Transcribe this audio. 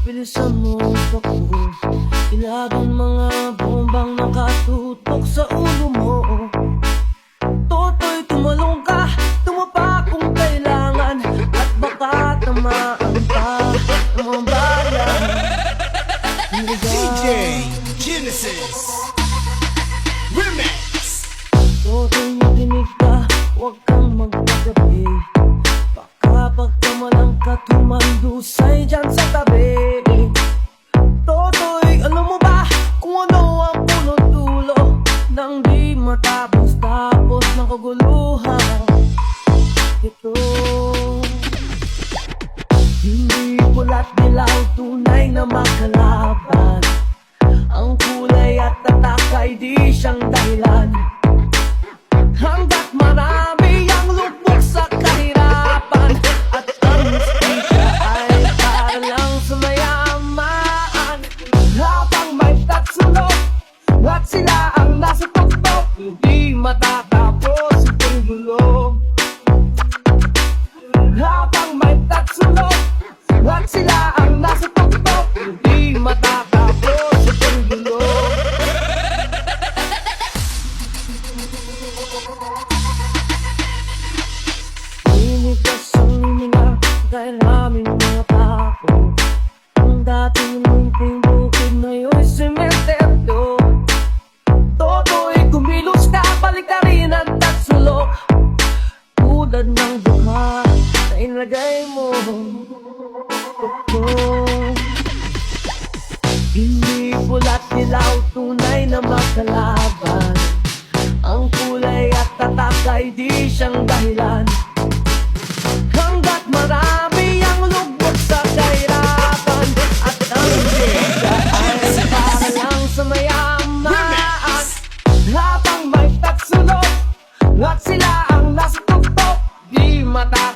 bilisan mo takbo. Ilagan mga bombang nakatutok sa ulo mo. Toto'y tumalong ka, tumapa kung kailangan, at baka tamaan pa ang mga bayan. DJ Genesis Remix. Toto'y makinig ka, huwag kang magpagabi. Baka pagkamalang ka tumandusay dyan sa tabi. Toto'y alam mo ba kung ano ang punot dulo nang di matapos-tapos ng kaguluhan? Ito hindi pula't dilaw, tunay na makalaban. Ang kulay at tatak ay di siyang dahilan. Hanggat marami ang lubog sa kahirapan, at ang mistisya ay para lang sa mayaman. Habang may tatsulok at sila ang nasa tuktok, hindi matatapos itong gulo. Habang may tatsulok at sila ang nasa tuktok, hindi matatapos itong gulo. Linigas ang hininga dahil aming mga tao. Ang dating munting bukid ngayon'y sementeryo. Toto'y kumilos ka, balik na rin ang tatsulok, tulad ng duha na inlagay mo. Hindi pula't dilaw, tunay na makalaban. Ang kulay at tatak ay di siyang dahilan. Hanggat marami ang lubog sa kahirapan, at ang mistisya ay para lang sa mayaman. Habang may tatsulok at sila ang nasa tuktok, di mata